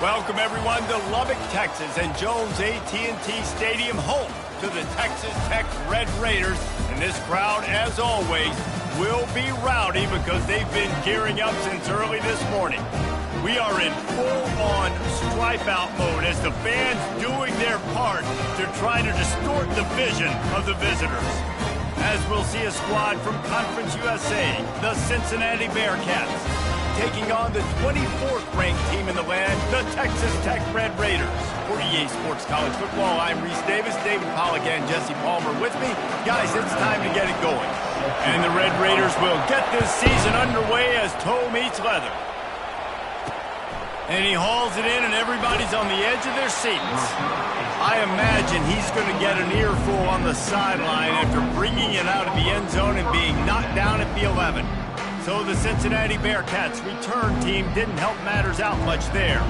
Welcome, everyone, to Lubbock, Texas, and Jones AT&T Stadium, home to the Texas Tech Red Raiders. And this crowd, as always, will be rowdy because they've been gearing up since early this morning. We are in full-on stripe-out mode as the fans doing their part to try to distort the vision of the visitors. As we'll see a squad from Conference USA, the Cincinnati Bearcats, taking on the 24th-ranked team in the land, the Texas Tech Red Raiders. For EA Sports College Football, I'm Reese Davis, David Pollack, and Jesse Palmer with me. Guys, it's time to get it going. And the Red Raiders will get this season underway as toe meets leather. And he hauls it in, and everybody's on the edge of their seats. I imagine he's going to get an earful on the sideline after bringing it out of the end zone and being knocked down at the 11. So the Cincinnati Bearcats return team didn't help matters out much there.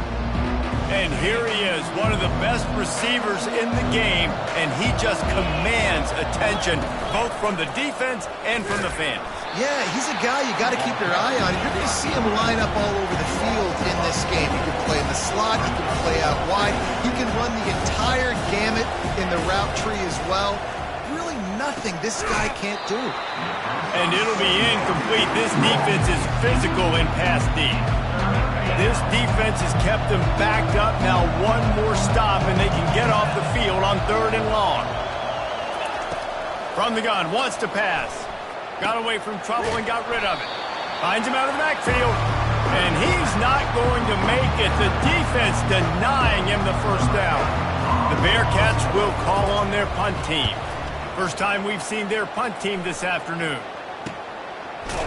And here he is, one of the best receivers in the game, and he just commands attention, both from the defense and from the fans. Yeah, he's a guy you got to keep your eye on. You're going to see him line up all over the field in this game. He can play in the slot, he can play out wide, he can run the entire gamut in the route tree as well. Really nothing this guy can't do. And it'll be incomplete. This defense is physical in pass D. This defense has kept them backed up. Now one more stop, and they can get off the field on 3rd and long. From the gun, wants to pass. Got away from trouble and got rid of it. Finds him out of the backfield. And he's not going to make it. The defense denying him the first down. The Bearcats will call on their punt team. First time we've seen their punt team this afternoon.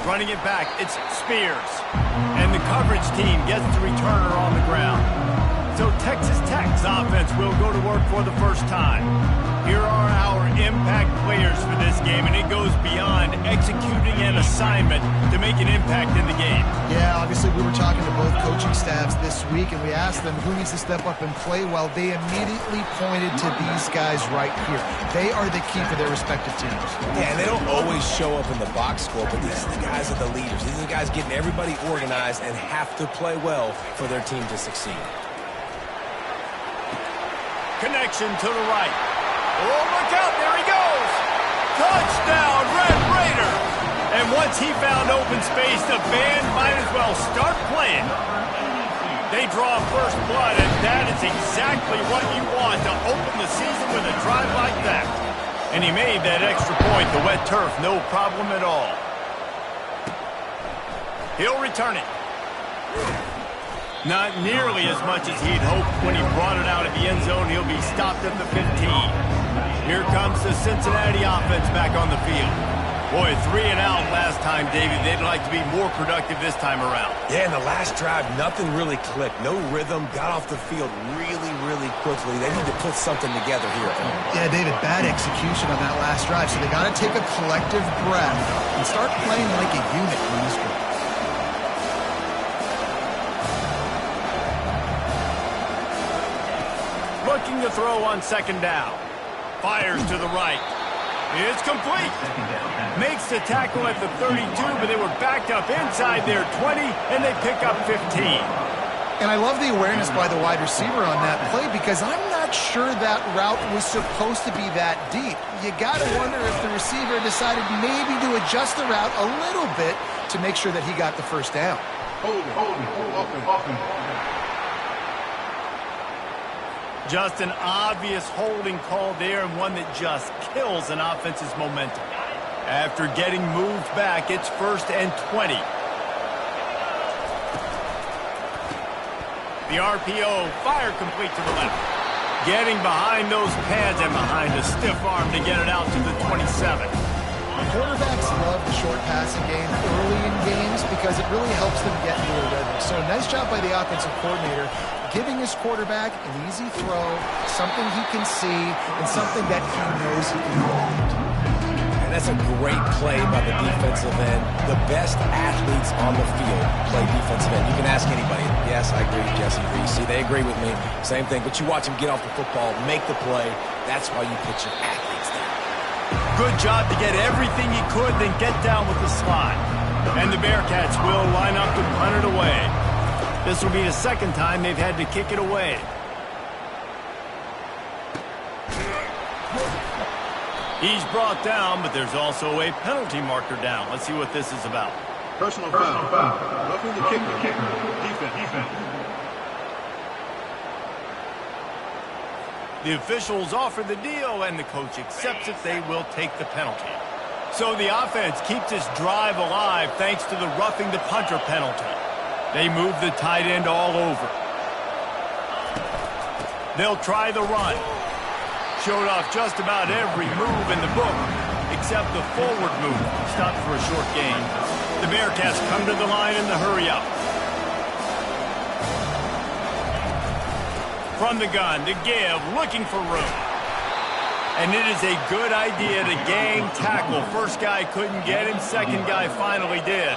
Running it back, it's Spears. And the coverage team gets the returner on the ground. So Texas Tech's offense will go to work for the first time. Here are our impact players for this game, and it goes beyond executing an assignment to make an impact in the game. Yeah, obviously we were talking to both coaching staffs this week, and we asked them who needs to step up and play well. They immediately pointed to these guys right here. They are the key for their respective teams. Yeah, and they don't always show up in the box score, but these are the guys that are the leaders. These are the guys getting everybody organized and have to play well for their team to succeed. Connection to the right. Oh, look out, there he goes! Touchdown, Red Raiders! And once he found open space, the band might as well start playing. They draw first blood, and that is exactly what you want to open the season with a drive like that. And he made that extra point, the wet turf, no problem at all. He'll return it. Not nearly as much as he'd hoped when he brought it out of the end zone. He'll be stopped at the 15. Here comes the Cincinnati offense back on the field. Boy, 3 and out last time, David. They'd like to be more productive this time around. Yeah, in the last drive, nothing really clicked. No rhythm, got off the field really, really quickly. They need to put something together here. Yeah, David, bad execution on that last drive, so they got to take a collective breath and start playing like a unit in this drive. Looking to throw on 2nd down. Fires to the right. It's complete. Makes the tackle at the 32, but they were backed up inside their 20, and they pick up 15. And I love the awareness by the wide receiver on that play because I'm not sure that route was supposed to be that deep. You got to wonder if the receiver decided maybe to adjust the route a little bit to make sure that he got the first down. Hold him. Just an obvious holding call there, and one that just kills an offense's momentum. After getting moved back, it's 1st and 20. The RPO, fire complete to the left. Getting behind those pads and behind a stiff arm to get it out to the 27. Quarterbacks love the short passing game early in games because it really helps them get into a rhythm. So nice job by the offensive coordinator giving his quarterback an easy throw, something he can see, and something that he knows he can hold. And that's a great play by the defensive end. The best athletes on the field play defensive end. You can ask anybody. Yes, I agree, Jesse Reese. See, they agree with me. Same thing. But you watch him get off the football, make the play. That's why you put your athletes there. Good job to get everything he could, then get down with the slide. And the Bearcats will line up to punt it away. This will be the second time they've had to kick it away. He's brought down, but there's also a penalty marker down. Let's see what this is about. Personal foul. Roughing the kicker. Defense. The officials offer the deal, and the coach accepts it. They will take the penalty. So the offense keeps this drive alive thanks to the roughing the punter penalty. They move the tight end all over. They'll try the run. Showed off just about every move in the book, except the forward move. Stopped for a short gain. The Bearcats come to the line in the hurry-up. From the gun to give, looking for room. And it is a good idea to gang tackle. First guy couldn't get him, second guy finally did.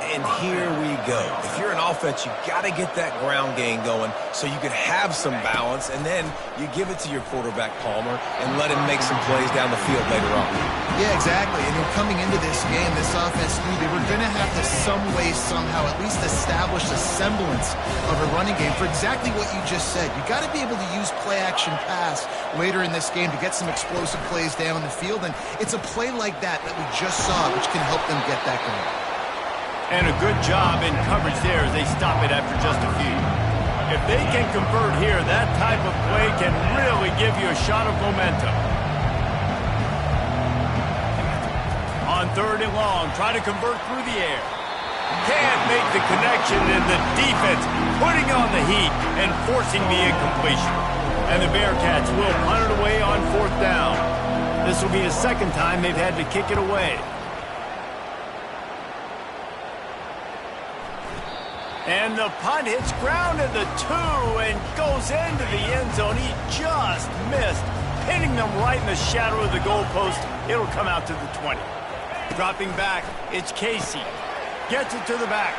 And here we go. If you're an offense, you got to get that ground game going so you can have some balance, and then you give it to your quarterback, Palmer, and let him make some plays down the field later on. Yeah, exactly. And coming into this game, this offense knew they were going to have to some way, somehow, at least establish a semblance of a running game for exactly what you just said. You got to be able to use play-action pass later in this game to get some explosive plays down the field, and it's a play like that we just saw which can help them get that going. And a good job in coverage there as they stop it after just a few. If they can convert here, that type of play can really give you a shot of momentum. On 3rd and long, try to convert through the air. Can't make the connection, and the defense putting on the heat and forcing the incompletion. And the Bearcats will punt it away on 4th down. This will be the second time they've had to kick it away. And the punt hits ground at the 2 and goes into the end zone. He just missed, hitting them right in the shadow of the goalpost. It'll come out to the 20. Dropping back, it's Casey. Gets it to the back.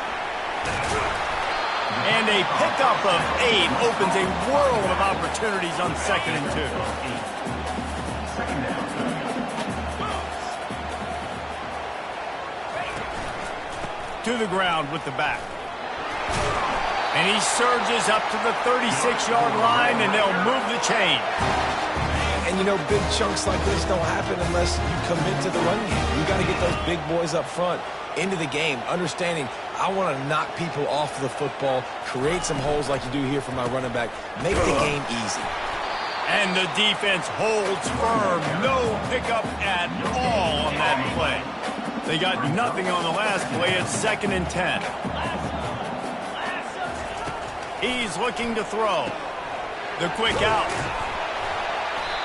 And a pickup of 8 opens a world of opportunities on 2nd and 2. To the ground with the back. And he surges up to the 36-yard line, and they'll move the chain. And, you know, big chunks like this don't happen unless you commit to the run game. You got to get those big boys up front into the game, understanding I want to knock people off the football, create some holes like you do here for my running back, make the game easy. And the defense holds firm. No pickup at all on that play. They got nothing on the last play. It's 2nd and 10. He's looking to throw. The quick out.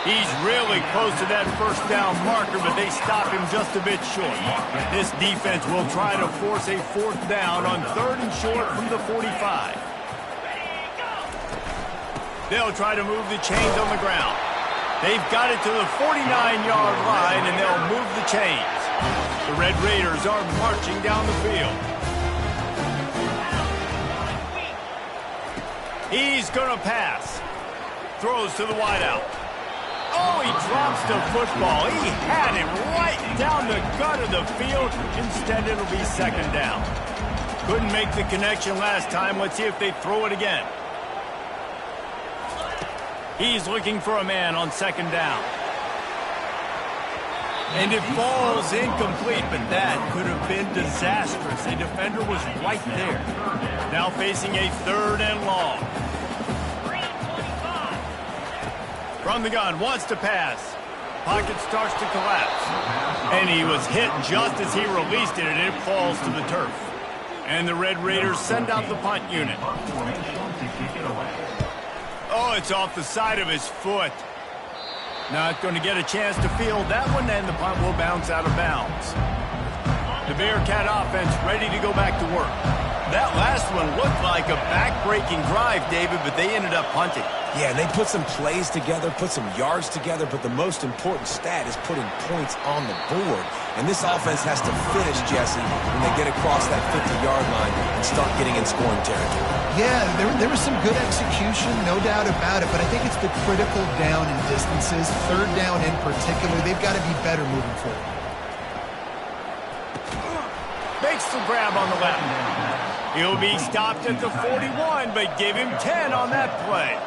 He's really close to that 1st down marker, but they stop him just a bit short. This defense will try to force a 4th down on 3rd and short from the 45. They'll try to move the chains on the ground. They've got it to the 49-yard line, and they'll move the chains. The Red Raiders are marching down the field. He's going to pass. Throws to the wideout. Oh, he drops the football. He had it right down the gut of the field. Instead, it'll be 2nd down. Couldn't make the connection last time. Let's see if they throw it again. He's looking for a man on 2nd down. And it falls incomplete, but that could have been disastrous. A defender was right there. Now facing a 3rd and long. From the gun, wants to pass. Pocket starts to collapse. And he was hit just as he released it, and it falls to the turf. And the Red Raiders send out the punt unit. Oh, it's off the side of his foot. Not going to get a chance to field that one, and the punt will bounce out of bounds. The Bearcat offense ready to go back to work. That last one looked like a back-breaking drive, David, but they ended up punting. Yeah, they put some plays together, put some yards together, but the most important stat is putting points on the board. And this offense has to finish, Jesse, when they get across that 50-yard line and start getting in scoring territory. Yeah, there was some good execution, no doubt about it, but I think it's the critical down and distances, 3rd down in particular. They've got to be better moving forward. Makes the grab on the left. He'll be stopped at the 41, but give him 10 on that play.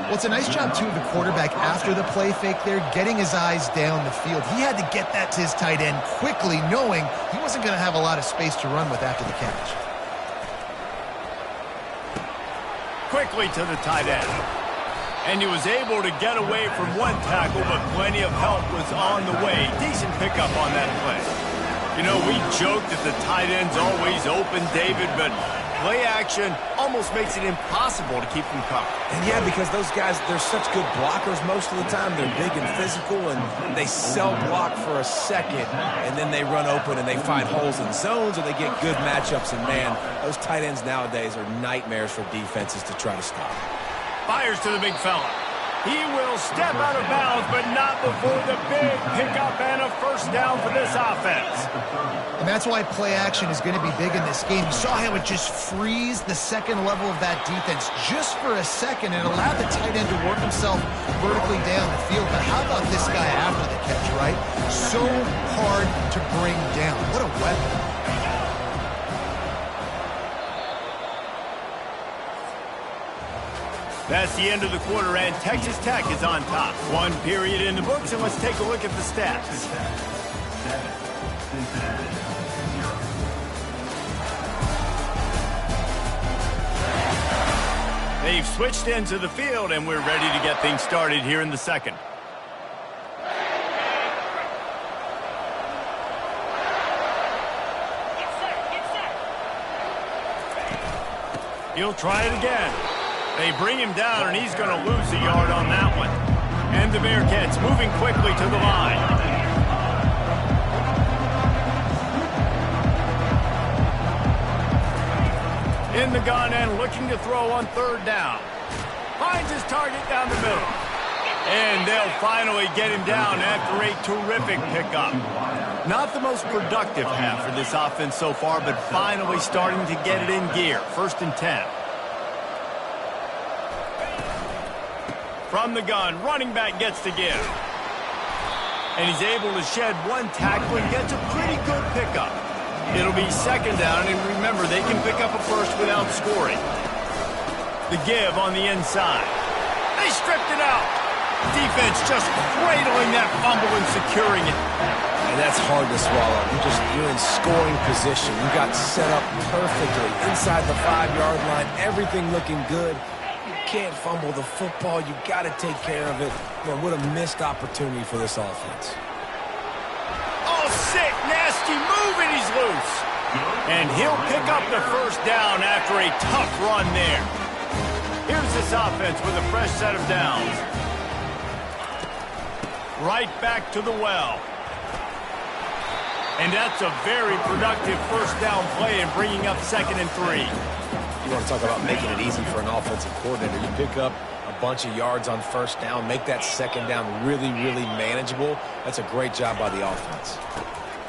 Well, it's a nice job, too, of the quarterback after the play fake there, getting his eyes down the field. He had to get that to his tight end quickly, knowing he wasn't going to have a lot of space to run with after the catch. Quickly to the tight end. And he was able to get away from one tackle, but plenty of help was on the way. Decent pickup on that play. You know, we joke that the tight end's always open, David, but play action almost makes it impossible to keep them covered. And yeah, because those guys, they're such good blockers most of the time. They're big and physical, and they sell block for a second, and then they run open and they find holes in zones, or they get good matchups. And man, those tight ends nowadays are nightmares for defenses to try to stop. Fires to the big fella. He will step out of bounds, but not before the big pickup and a first down for this offense. And that's why play action is going to be big in this game. You saw how it just frees the second level of that defense just for a second and allowed the tight end to work himself vertically down the field. But how about this guy after the catch, right? So hard to bring down. What a weapon. That's the end of the quarter, and Texas Tech is on top. One period in the books, and let's take a look at the stats. They've switched into the field, and we're ready to get things started here in the second. He'll try it again. They bring him down, and he's going to lose a yard on that one. And the Bearcats moving quickly to the line. In the gun and looking to throw on third down. Finds his target down the middle. And they'll finally get him down after a terrific pickup. Not the most productive half for this offense so far, but finally starting to get it in gear. 1st and 10. From the gun, running back gets to give. And he's able to shed one tackle and gets a pretty good pickup. It'll be 2nd down, and remember, they can pick up a first without scoring. The give on the inside. They stripped it out. Defense just cradling that fumble and securing it. And that's hard to swallow. You're in scoring position. You got set up perfectly inside the 5-yard line. Everything looking good. Can't fumble the football. You got to take care of it. Man, what a missed opportunity for this offense. Oh, sick, nasty move, and he's loose. And he'll pick up the first down after a tough run there. Here's this offense with a fresh set of downs. Right back to the well. And that's a very productive first down play and bringing up 2nd and 3. You want to talk about making it easy for an offensive coordinator. You pick up a bunch of yards on first down, make that 2nd down really, really manageable. That's a great job by the offense.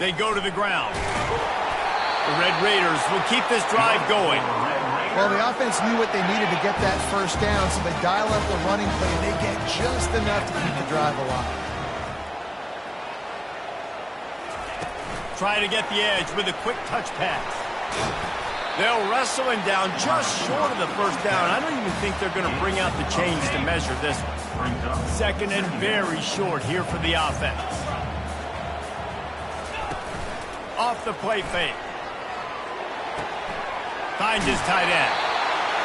They go to the ground. The Red Raiders will keep this drive going. Well, the offense knew what they needed to get that first down, so they dial up the running play, and they get just enough to keep the drive alive. Try to get the edge with a quick touch pass. They'll wrestle him down just short of the first down. I don't even think they're going to bring out the chains to measure this one. 2nd and very short here for the offense. Off the play fake. Finds his tight end.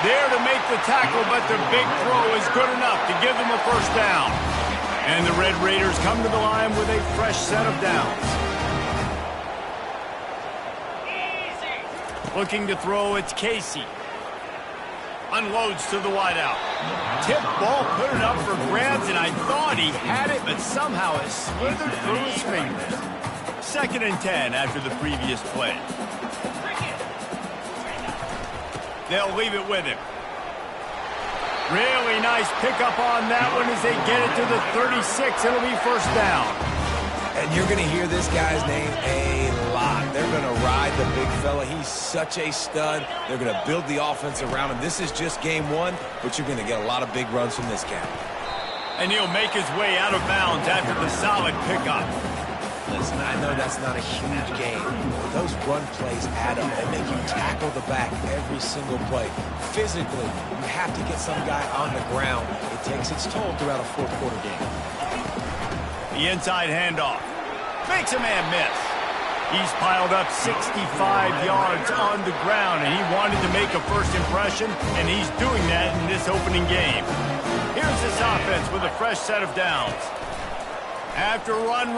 There to make the tackle, but the big throw is good enough to give them a first down. And the Red Raiders come to the line with a fresh set of downs. Looking to throw, it's Casey. Unloads to the wideout. Tip ball, put it up for grabs, and I thought he had it, but somehow it slithered through his fingers. 2nd and 10 after the previous play. They'll leave it with him. Really nice pickup on that one as they get it to the 36. It'll be first down. And you're going to hear this guy's name a lot. They're going to ride the big fella. He's such a stud. They're going to build the offense around him. This is just game 1, but you're going to get a lot of big runs from this guy. And he'll make his way out of bounds after the solid pickup. Listen, I know that's not a huge game, but those run plays add up. They make you tackle the back every single play. Physically, you have to get some guy on the ground. It takes its toll throughout a fourth quarter game. The inside handoff. Makes a man miss. He's piled up 65 yards on the ground, and he wanted to make a first impression, and he's doing that in this opening game. Here's this offense with a fresh set of downs. After run,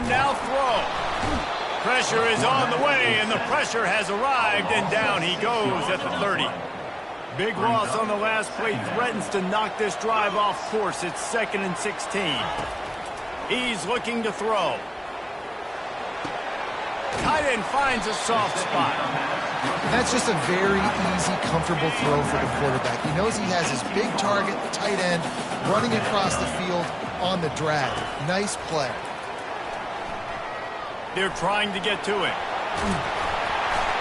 now throw. Pressure is on the way, and the pressure has arrived, and down he goes at the 30. Big loss on the last play threatens to knock this drive off course. It's 2nd and 16. He's looking to throw. Tight end finds a soft spot. That's just a very easy, comfortable throw for the quarterback. He knows he has his big target, the tight end, running across the field on the drag. Nice play. They're trying to get to it.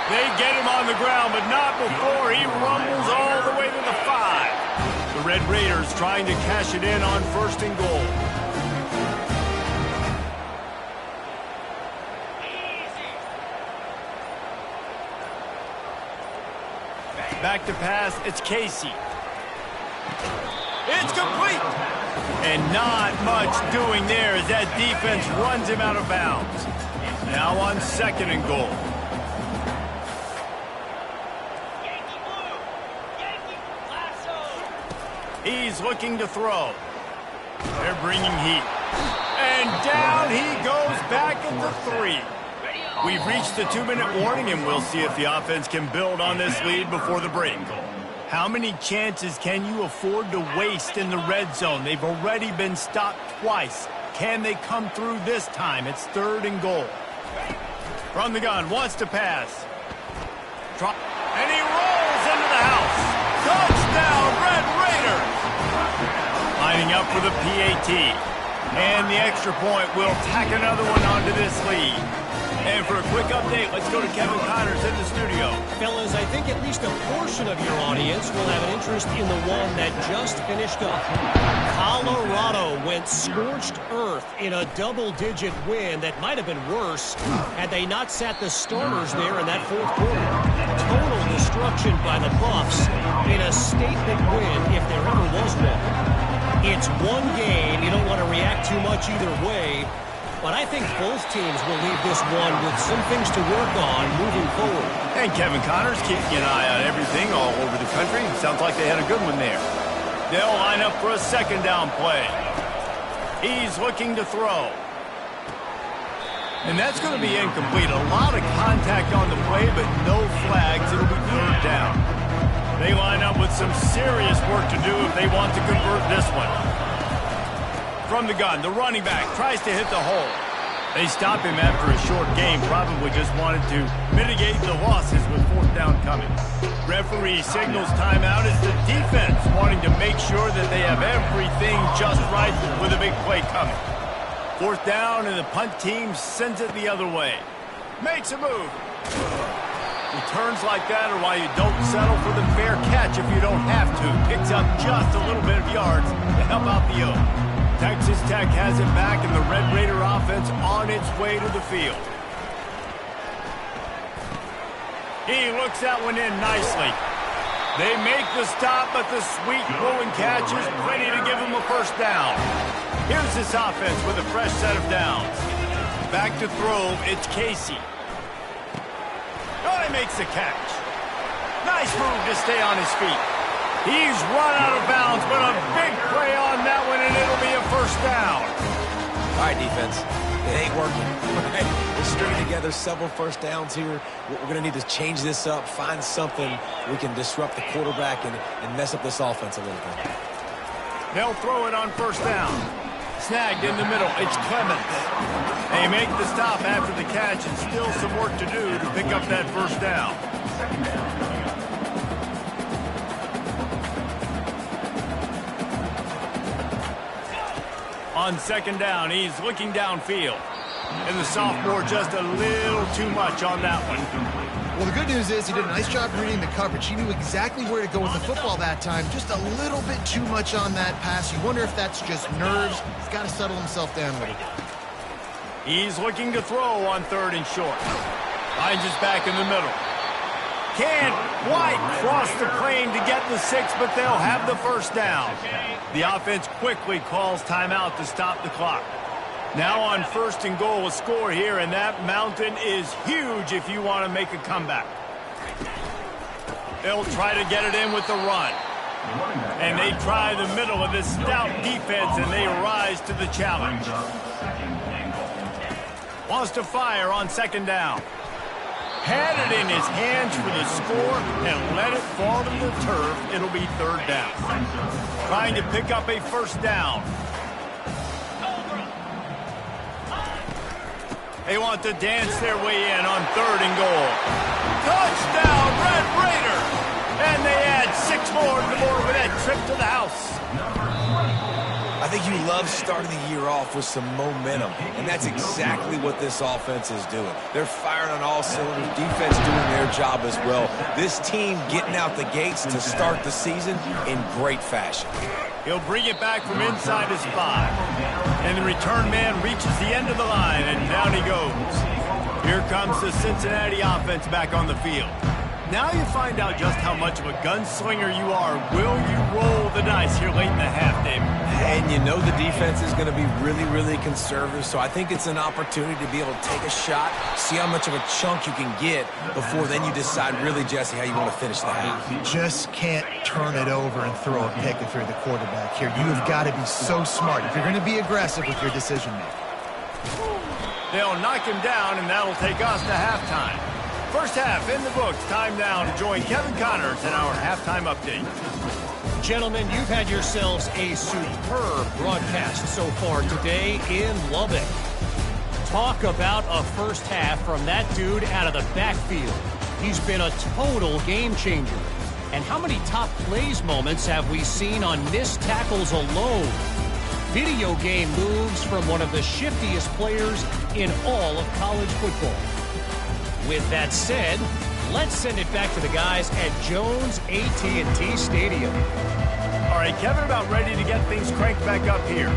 They get him on the ground, but not before he rumbles all the way to the 5. The Red Raiders trying to cash it in on 1st and goal. Back to pass, it's Casey. It's complete! And not much doing there as that defense runs him out of bounds. Now on 2nd and goal. He's looking to throw. They're bringing heat. And down he goes back at the 3. We've reached the 2-minute warning, and we'll see if the offense can build on this lead before the break. How many chances can you afford to waste in the red zone? They've already been stopped twice. Can they come through this time? It's 3rd and goal. From the gun, wants to pass. And he rolls into the house. Touchdown, Red Raiders! Lining up for the PAT. And the extra point will tack another one onto this lead. And for a quick update, let's go to Kevin Connors in the studio. Fellas, I think at least a portion of your audience will have an interest in the one that just finished up. Colorado went scorched earth in a double-digit win that might have been worse had they not sat the starters there in that 4th quarter. Total destruction by the Buffs in a statement win if there ever was one. It's one game. You don't want to react too much either way. But I think both teams will leave this one with some things to work on moving forward. And Kevin Connors keeping an eye on everything all over the country. Sounds like they had a good one there. They'll line up for a 2nd down play. He's looking to throw. And that's going to be incomplete. A lot of contact on the play, but no flags. It'll be 3rd down. They line up with some serious work to do if they want to convert this one. From the gun, the running back tries to hit the hole. They stop him after a short game, probably just wanted to mitigate the losses with 4th down coming. Referee signals timeout as the defense wanting to make sure that they have everything just right with a big play coming. 4th down, and the punt team sends it the other way. Makes a move. Returns like that are why you don't settle for the fair catch if you don't have to. Picks up just a little bit of yards to help out the O. Texas Tech has it back, and the Red Raider offense on its way to the field. He looks that one in nicely. They make the stop, but the sweet rolling catch is ready to give him a 1st down. Here's this offense with a fresh set of downs. Back to throw, it's Casey. Oh, he makes the catch. Nice move to stay on his feet. He's run out of bounds, but a big play on that one, and it'll be a 1st down. All right, defense. It ain't working. We're stringing together several 1st downs here. We're going to need to change this up, find something we can disrupt the quarterback and mess up this offense a little bit. They'll throw it on 1st down. Snagged in the middle. It's Clemens. They make the stop after the catch, and still some work to do to pick up that 1st down. On 2nd down, he's looking downfield. And the sophomore just a little too much on that one. Well, the good news is he did a nice job reading the coverage. He knew exactly where to go with the football that time. Just a little bit too much on that pass. You wonder if that's just nerves. He's got to settle himself down a little bit. He's looking to throw on 3rd and short. Finds his back in the middle. Can't quite cross the plane to get the 6, but they'll have the 1st down. The offense quickly calls timeout to stop the clock. Now on 1st and goal, a score here, and that mountain is huge if you want to make a comeback. They'll try to get it in with the run. And they try the middle of this stout defense, and they rise to the challenge. Wants to fire on 2nd down. Had it in his hands for the score and let it fall to the turf. It'll be 3rd down. Trying to pick up a 1st down. They want to dance their way in on 3rd and goal. Touchdown, Red Raiders! And they add 6 more to the board with that trip to the house. I think you love starting the year off with some momentum, and that's exactly what this offense is doing. They're firing on all cylinders, defense doing their job as well. This team getting out the gates to start the season in great fashion. He'll bring it back from inside his 5. And the return man reaches the end of the line, and down he goes. Here comes the Cincinnati offense back on the field. Now you find out just how much of a gunslinger you are. Will you roll the dice here late in the half, David? And you know the defense is going to be really, really conservative, so I think it's an opportunity to be able to take a shot, see how much of a chunk you can get before then you decide really, Jesse, how you want to finish the half. You just can't turn it over and throw a pick if you're the quarterback here. You have got to be so smart if you're going to be aggressive with your decision-making. They'll knock him down, and that'll take us to halftime. 1st half in the books. Time now to join Kevin Connors in our halftime update. Gentlemen, you've had yourselves a superb broadcast so far today in Lubbock. Talk about a 1st half from that dude out of the backfield. He's been a total game changer. And how many top plays moments have we seen on missed tackles alone? Video game moves from one of the shiftiest players in all of college football. With that said, let's send it back to the guys at Jones AT&T Stadium. All right, Kevin, about ready to get things cranked back up here.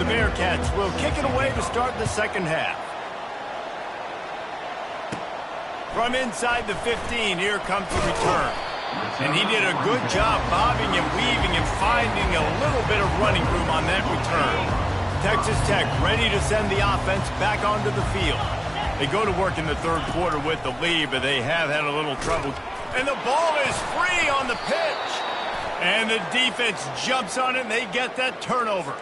The Bearcats will kick it away to start the 2nd half. From inside the 15, here comes the return. And he did a good job bobbing and weaving and finding a little bit of running room on that return. Texas Tech ready to send the offense back onto the field. They go to work in the 3rd quarter with the lead, but they have had a little trouble. And the ball is free on the pitch. And the defense jumps on it, and they get that turnover.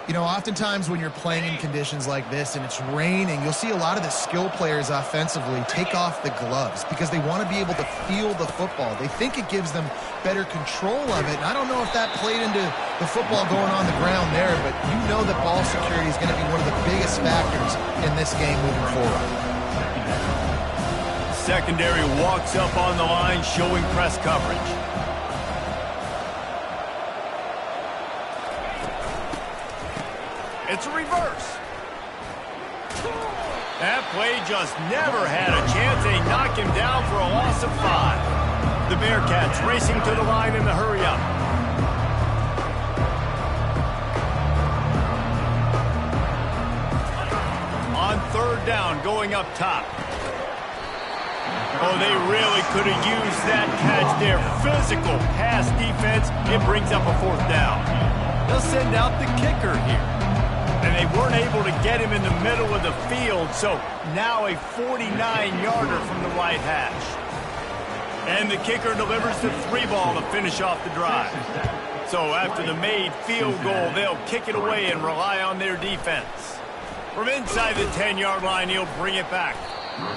You know, oftentimes when you're playing in conditions like this and it's raining, you'll see a lot of the skill players offensively take off the gloves because they want to be able to feel the football. They think it gives them better control of it. And I don't know if that played into the football going on the ground there, but you know that ball security is going to be one of the biggest factors in this game moving forward. Secondary walks up on the line, showing press coverage. It's a reverse. That play just never had a chance. They knock him down for a loss of 5. The Bearcats racing to the line in the hurry-up. On 3rd down, going up top. Oh, they really could have used that catch there. Physical pass defense. It brings up a 4th down. They'll send out the kicker here. And they weren't able to get him in the middle of the field, so now a 49-yarder from the right hash. And the kicker delivers the 3 ball to finish off the drive. So after the made field goal, they'll kick it away and rely on their defense. From inside the 10-yard line, he'll bring it back.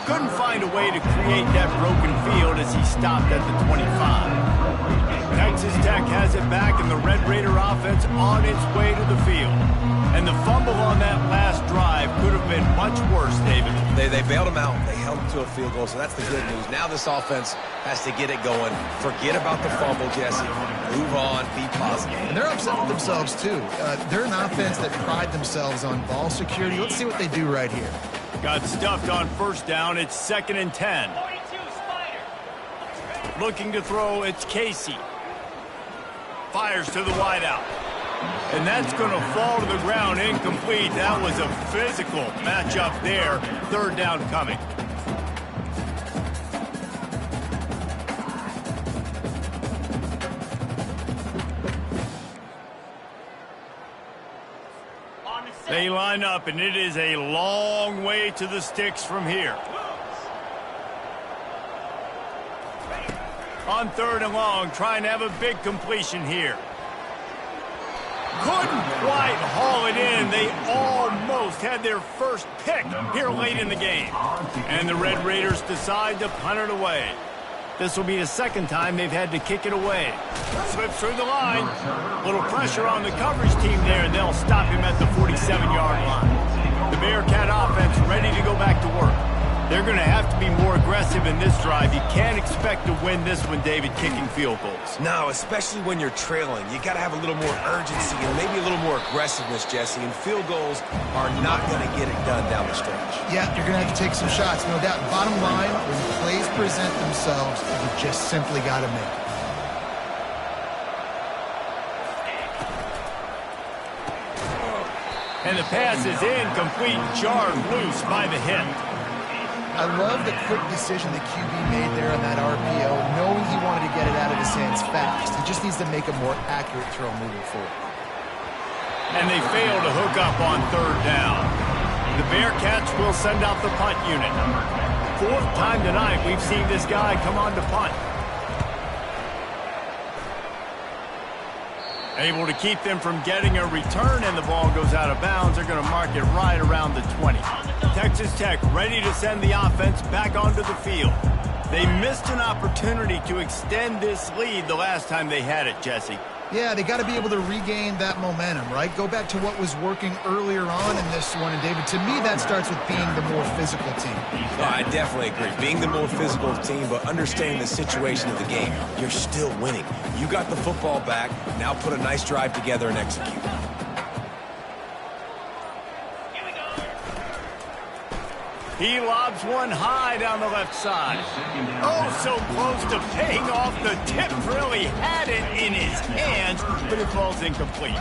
Couldn't find a way to create that broken field as he stopped at the 25. Texas Tech has it back, and the Red Raider offense on its way to the field. And the fumble on that last drive could have been much worse, David. They bailed him out. They held him to a field goal, so that's the good news. Now this offense has to get it going. Forget about the fumble, Jesse. Move on. Be positive. And they're upset with themselves, too. They're an offense that pride themselves on ball security. Let's see what they do right here. Got stuffed on 1st down. It's 2nd and 10. Looking to throw, it's Casey. Fires to the wideout. And that's going to fall to the ground incomplete. That was a physical matchup there. Third down coming. They line up, and it is a long way to the sticks from here. On third and long, trying to have a big completion here. Couldn't quite haul it in. They almost had their first pick here late in the game. And the Red Raiders decide to punt it away. This will be the second time they've had to kick it away. Slips through the line. Little pressure on the coverage team there, and they'll stop him at the 47-yard line. The Bearcat offense ready to go back to work. They're going to have to be more aggressive in this drive. You can't expect to win this one, David, kicking field goals. No, especially when you're trailing. You got to have a little more urgency and maybe a little more aggressiveness, Jesse. And field goals are not going to get it done down the stretch. Yeah, you're going to have to take some shots, no doubt. Bottom line, when plays present themselves, you just simply got to make it. And the pass is incomplete, jarred loose by the hit. I love the quick decision the QB made there on that RPO, knowing he wanted to get it out of his hands fast. He just needs to make a more accurate throw moving forward. And they fail to hook up on third down. The Bearcats will send out the punt unit. Fourth time tonight we've seen this guy come on to punt. Able to keep them from getting a return, and the ball goes out of bounds. They're going to mark it right around the 20. Texas Tech ready to send the offense back onto the field. They missed an opportunity to extend this lead the last time they had it, Jesse. Yeah, they got to be able to regain that momentum, right? Go back to what was working earlier on in this one. And, David, to me, that starts with being the more physical team. No, I definitely agree. Being the more physical team, but understanding the situation of the game. You're still winning. You got the football back. Now put a nice drive together and execute. He lobs one high down the left side. Oh, so close to paying off. The tip really had it in his hands, but it falls incomplete.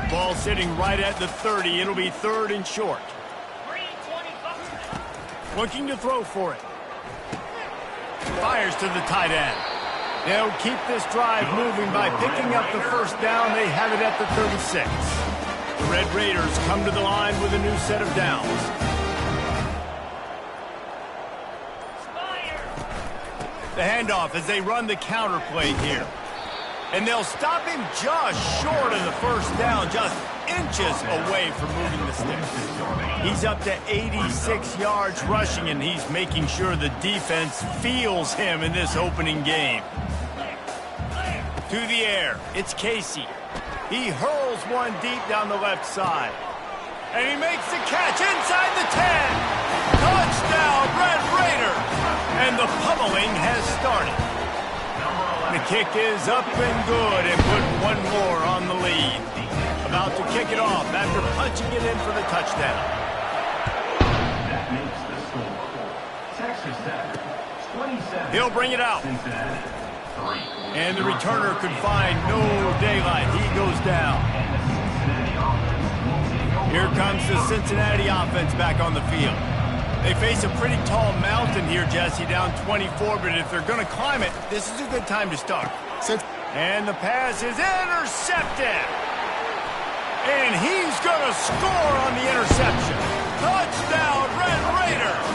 Ball sitting right at the 30. It'll be third and short. Looking to throw for it. Fires to the tight end. They'll keep this drive moving by picking up the first down. They have it at the 36. The Red Raiders come to the line with a new set of downs. The handoff as they run the counter play here. And they'll stop him just short of the first down, just inches away from moving the sticks. He's up to 86 yards rushing, and he's making sure the defense feels him in this opening game. To the air, it's Casey. He hurls one deep down the left side. And he makes the catch inside the 10. Touchdown, Red Raiders. And the pummeling has started. The kick is up and good, and put one more on the lead. About to kick it off after punching it in for the touchdown. That makes the score. Texas Tech, 27. He'll bring it out. And the returner could find no daylight. He goes down. Here comes the Cincinnati offense back on the field. They face a pretty tall mountain here, Jesse, down 24, but if they're going to climb it, this is a good time to start. And the pass is intercepted. And he's going to score on the interception. Touchdown, Red Raiders.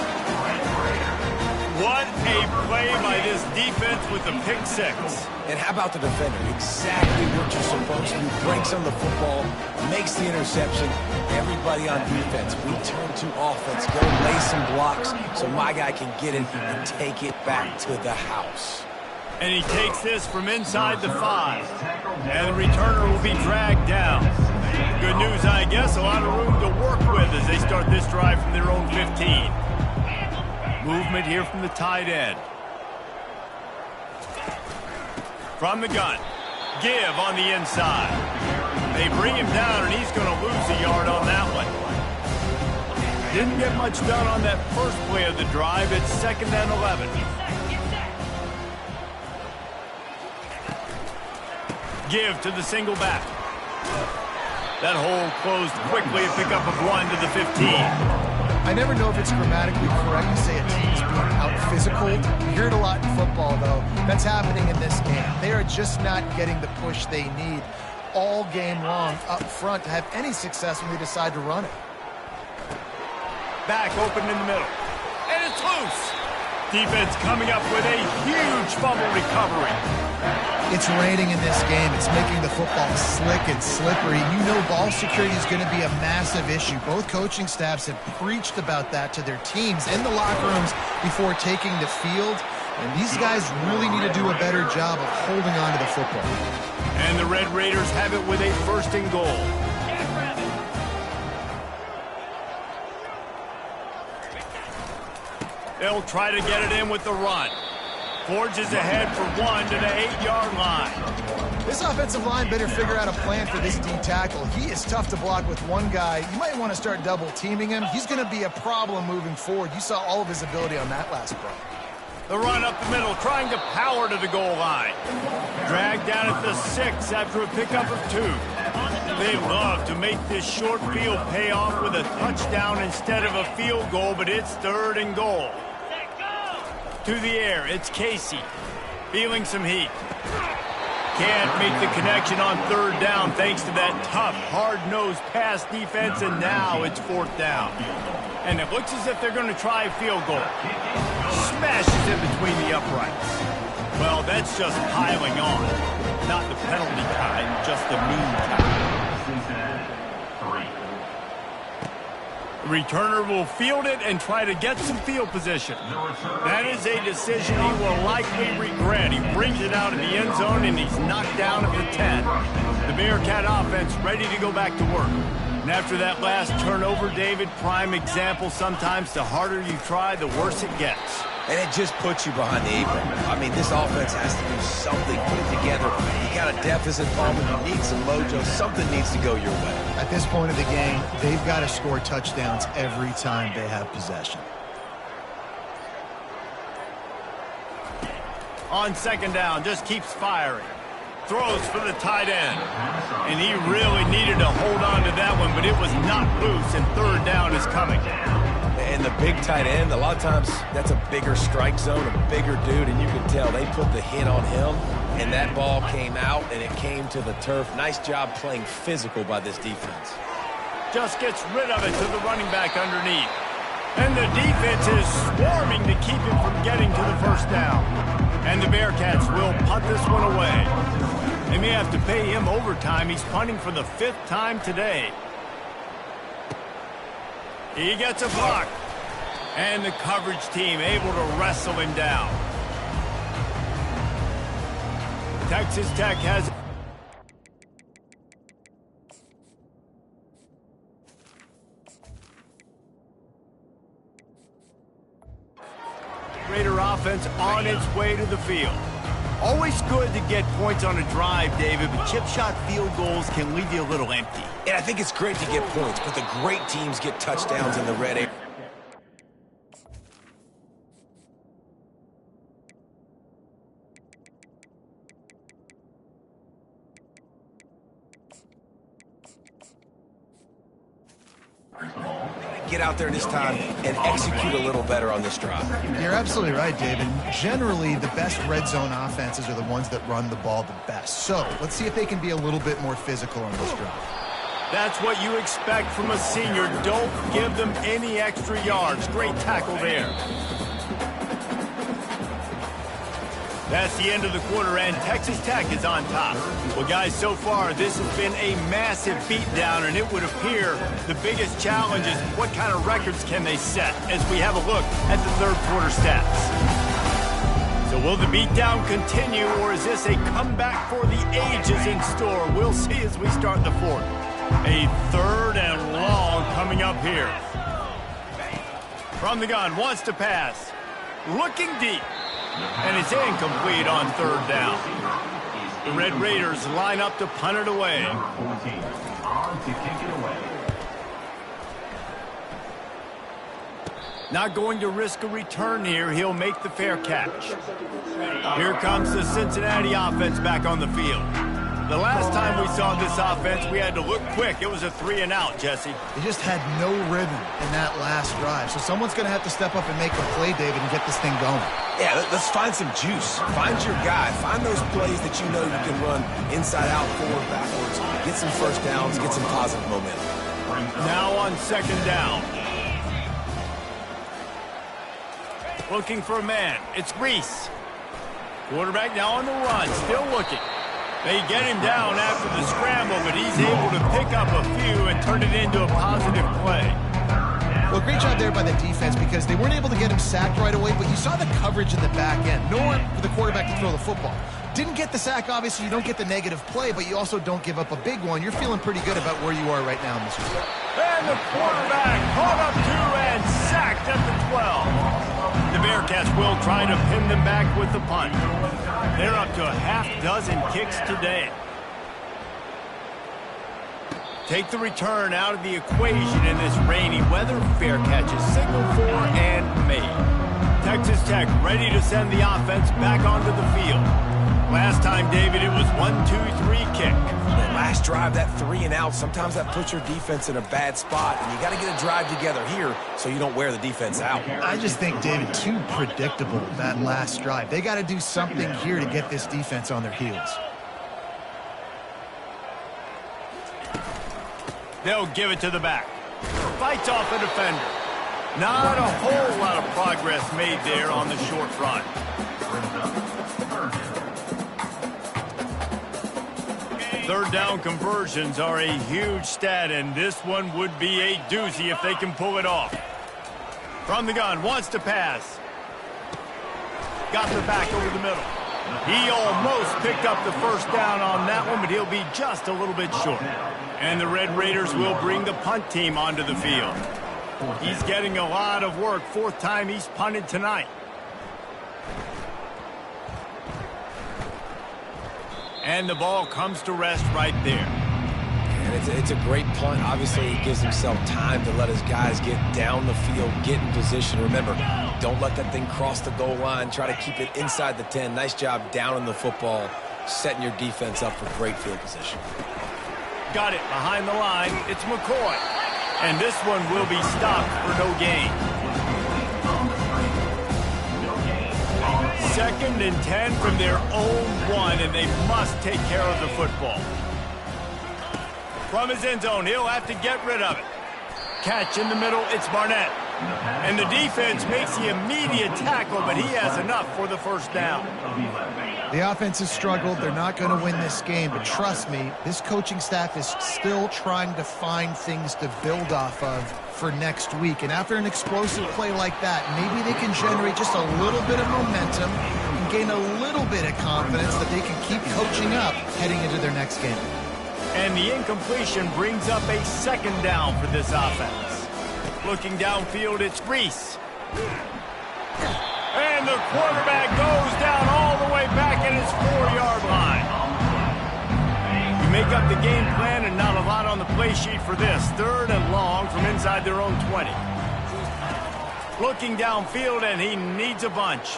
What a play by this defense with the pick six. And how about the defender? Exactly what you're supposed to do. Breaks on the football, makes the interception. Everybody on defense, we turn to offense. Go lay some blocks so my guy can get it and take it back to the house. And he takes this from inside the 5. And the returner will be dragged down. Good news, I guess, a lot of room to work with as they start this drive from their own 15. Movement here from the tight end. From the gun. Give on the inside. They bring him down, and he's going to lose a yard on that one. Didn't get much done on that first play of the drive. It's 2nd and 11. Give to the single back. That hole closed quickly, a pickup of 1 to the 15. I never know if it's grammatically correct to say a team's being out-physical. You hear it a lot in football, though. That's happening in this game. They are just not getting the push they need all game long up front to have any success when they decide to run it. Back open in the middle. And it's loose. Defense coming up with a huge fumble recovery. It's raining in this game. It's making the football slick and slippery. You know ball security is going to be a massive issue. Both coaching staffs have preached about that to their teams in the locker rooms before taking the field. And these guys really need to do a better job of holding on to the football. And the Red Raiders have it with a 1st and goal. They'll try to get it in with the run. Forges ahead for 1 to the 8-yard line. This offensive line better figure out a plan for this D tackle. He is tough to block with one guy. You might want to start double teaming him. He's going to be a problem moving forward. You saw all of his ability on that last play. The run up the middle, trying to power to the goal line. Dragged down at the 6 after a pickup of 2. They love to make this short field pay off with a touchdown instead of a field goal, but it's 3rd and goal. To the air, it's Casey. Feeling some heat. Can't make the connection on 3rd down thanks to that tough, hard-nosed pass defense, and now it's 4th down. And it looks as if they're going to try a field goal. Smashes in between the uprights. Well, that's just piling on. Not the penalty kind, just the mean kind. The returner will field it and try to get some field position. That is a decision he will likely regret. He brings it out of the end zone, and he's knocked down at the 10. The Bearcat offense ready to go back to work. And after that last turnover, David, prime example, sometimes the harder you try, the worse it gets. And it just puts you behind the 8 ball. I mean, this offense has to do something, put it together. You got a deficit problem, you need some mojo, something needs to go your way. At this point of the game, they've got to score touchdowns every time they have possession. On 2nd down, just keeps firing. Throws for the tight end. And he really needed to hold on to that one, but it was not loose, and 3rd down is coming. And the big tight end, a lot of times that's a bigger strike zone, a bigger dude, and you can tell they put the hit on him, and that ball came out, and it came to the turf. Nice job playing physical by this defense. Just gets rid of it to the running back underneath. And the defense is swarming to keep him from getting to the 1st down. And the Bearcats will punt this one away. They may have to pay him overtime. He's punting for the 5th time today. He gets a block. And the coverage team able to wrestle him down. Texas Tech has... Raider offense on its way to the field. Always good to get points on a drive, David, but chip shot field goals can leave you a little empty. And I think it's great to get points, but the great teams get touchdowns in the red area. Get out there this time and execute a little better on this drive. You're absolutely right, David. Generally, the best red zone offenses are the ones that run the ball the best. So let's see if they can be a little bit more physical on this drive. That's what you expect from a senior. Don't give them any extra yards. Great tackle there. That's the end of the quarter, and Texas Tech is on top. Well, guys, so far, this has been a massive beatdown, and it would appear the biggest challenge is what kind of records can they set as we have a look at the 3rd quarter stats. So will the beatdown continue, or is this a comeback for the ages in store? We'll see as we start the 4th. A 3rd and long coming up here. From the gun, wants to pass. Looking deep. And it's incomplete on 3rd down. The Red Raiders line up to punt it away. Not going to risk a return here. He'll make the fair catch. Here comes the Cincinnati offense back on the field. The last time we saw this offense, we had to look quick. It was a 3-and-out, Jesse. They just had no rhythm in that last drive. So someone's going to have to step up and make a play, David, and get this thing going. Yeah, let's find some juice. Find your guy. Find those plays that you know you can run inside out, forward, backwards. Get some first downs, get some positive momentum. Now on 2nd down. Looking for a man. It's Reese. Quarterback now on the run. Still looking. They get him down after the scramble, but he's able to pick up a few and turn it into a positive play. Well, great job there by the defense because they weren't able to get him sacked right away, but you saw the coverage in the back end. Nowhere for the quarterback to throw the football. Didn't get the sack, obviously. You don't get the negative play, but you also don't give up a big one. You're feeling pretty good about where you are right now in this game. And the quarterback caught up to and sacked at the 12. The Bearcats will try to pin them back with the punt. They're up to a half-dozen kicks today. Take the return out of the equation in this rainy weather. Fair catches signaled for and made. Texas Tech ready to send the offense back onto the field. Last time, David, it was 1-2-3 kick. Last drive, that 3-and-out, sometimes that puts your defense in a bad spot, and you got to get a drive together here so you don't wear the defense out. I just think, David, too predictable, that last drive. They got to do something here to get this defense on their heels. They'll give it to the back. Fights off a defender. Not a whole lot of progress made there on the short run. Third down conversions are a huge stat, and this one would be a doozy if they can pull it off. From the gun, wants to pass. Got the back over the middle. He almost picked up the first down on that one, but he'll be just a little bit short. And the Red Raiders will bring the punt team onto the field. He's getting a lot of work. 4th time he's punted tonight. And the ball comes to rest right there. And it's a great punt. Obviously, he gives himself time to let his guys get down the field, get in position. Remember, don't let that thing cross the goal line. Try to keep it inside the 10. Nice job down in the football, setting your defense up for great field position. Got it behind the line. It's McCoy. And this one will be stopped for no gain. 2nd and 10 from their own 1, and they must take care of the football. From his end zone, he'll have to get rid of it. Catch in the middle, it's Barnett. And the defense makes the immediate tackle, but he has enough for the first down. The offense has struggled. They're not going to win this game, but trust me, this coaching staff is still trying to find things to build off of for next week. And after an explosive play like that, maybe they can generate just a little bit of momentum and gain a little bit of confidence that they can keep coaching up heading into their next game. And the incompletion brings up a 2nd down for this offense. Looking downfield, it's Reese. And the quarterback goes down all the way back at his 4-yard line. You make up the game plan and not a lot on the play sheet for this. 3rd and long from inside their own 20. Looking downfield, and he needs a bunch.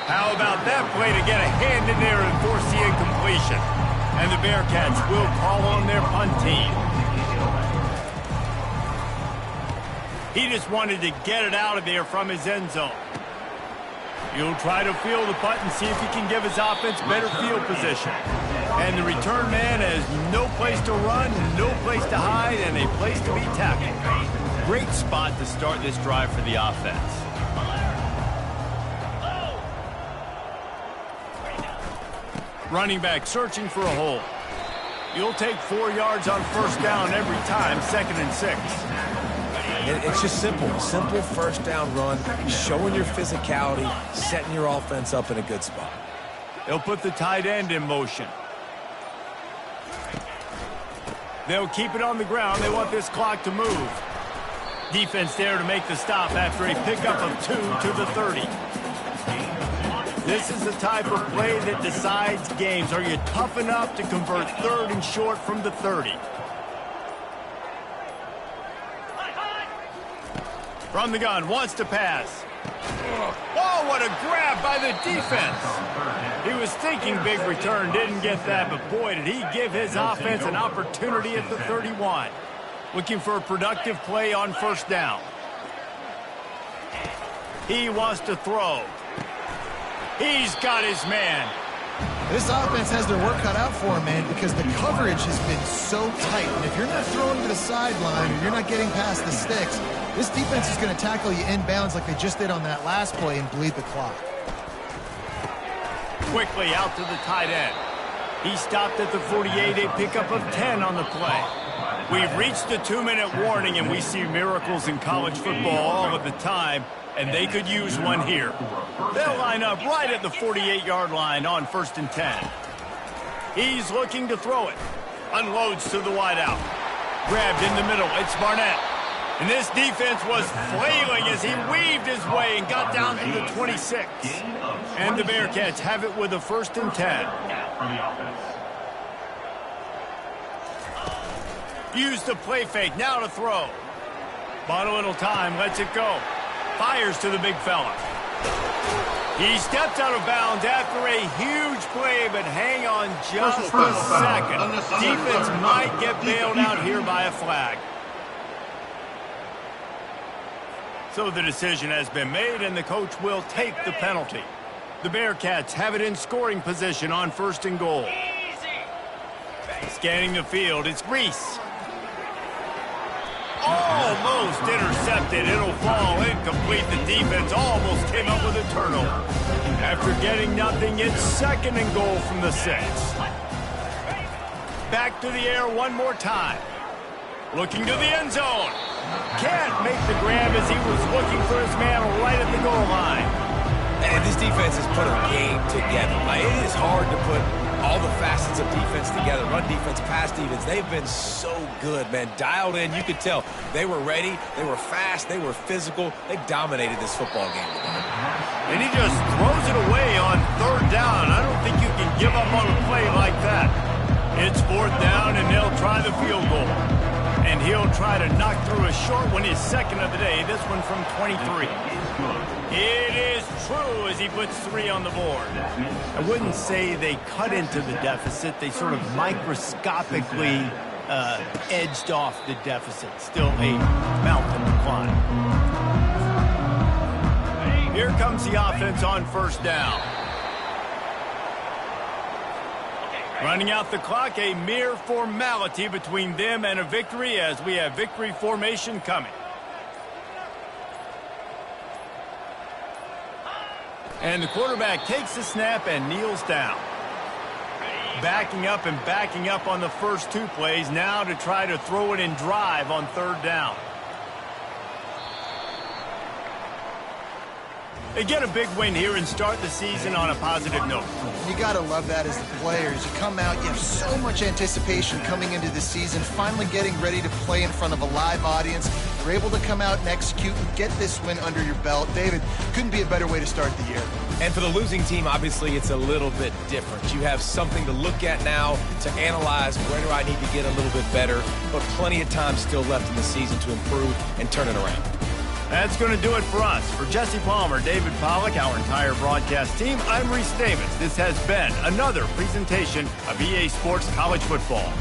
How about that play to get a hand in there and force the incompletion? And the Bearcats will call on their punt team. He just wanted to get it out of there from his end zone. He'll try to field the punt and see if he can give his offense better field position. And the return man has no place to run, no place to hide, and a place to be tackled. Great spot to start this drive for the offense. Running back searching for a hole. You'll take 4 yards on first down every time, 2nd and 6. It's just simple. Simple first down run, showing your physicality, setting your offense up in a good spot. They'll put the tight end in motion. They'll keep it on the ground. They want this clock to move. Defense there to make the stop after a pickup of 2 to the 30. This is the type of play that decides games. Are you tough enough to convert 3rd and short from the 30? From the gun, wants to pass. Oh, what a grab by the defense. He was thinking big return, didn't get that, but boy, did he give his offense an opportunity at the 31. Looking for a productive play on first down. He wants to throw. He's got his man. This offense has their work cut out for him, man, because the coverage has been so tight. And if you're not throwing to the sideline or you're not getting past the sticks, this defense is going to tackle you inbounds like they just did on that last play and bleed the clock. Quickly out to the tight end. He stopped at the 48, a pickup of 10 on the play. We've reached the 2-minute warning, and we see miracles in college football all of the time, and they could use one here. They'll line up right at the 48-yard line on 1st and 10. He's looking to throw it. Unloads to the wideout. Grabbed in the middle. It's Barnett. And this defense was flailing as he weaved his way and got down to the 26. And the Bearcats have it with a 1st and 10. Use the play fake. Now to throw. Bought a little time. Lets it go. Fires to the big fella. He steps out of bounds after a huge play, but hang on just a second. Defense might get bailed out here by a flag. So the decision has been made, and the coach will take the penalty. The Bearcats have it in scoring position on 1st and goal. Scanning the field, it's Reese. Almost intercepted. It'll fall incomplete. The defense almost came up with a turnover. After getting nothing, it's 2nd and goal from the 6. Back to the air one more time. Looking to the end zone. Can't make the grab as he was looking for his man right at the goal line. And this defense has put a game together. Like, it is hard to put all the facets of defense together. Run defense, pass defense. They've been so good, man. Dialed in. You could tell they were ready. They were fast. They were physical. They dominated this football game. And he just throws it away on 3rd down. I don't think you can give up on a play like that. It's 4th down, and they'll try the field goal. And he'll try to knock through a short one, his 2nd of the day, this one from 23. It is true as he puts 3 on the board. I wouldn't say they cut into the deficit. They sort of microscopically edged off the deficit. Still a mountain to climb. Here comes the offense on 1st down. Running out the clock, a mere formality between them and a victory as we have victory formation coming. And the quarterback takes the snap and kneels down. Backing up and backing up on the first 2 plays now to try to throw it and drive on 3rd down. They get a big win here and start the season on a positive note. You got to love that as the players. You come out, you have so much anticipation coming into the season, finally getting ready to play in front of a live audience. You're able to come out and execute and get this win under your belt. David, couldn't be a better way to start the year. And for the losing team, obviously, it's a little bit different. You have something to look at now to analyze where do I need to get a little bit better, but plenty of time still left in the season to improve and turn it around. That's going to do it for us. For Jesse Palmer, David Pollack, our entire broadcast team, I'm Reese Davis. This has been another presentation of EA Sports College Football.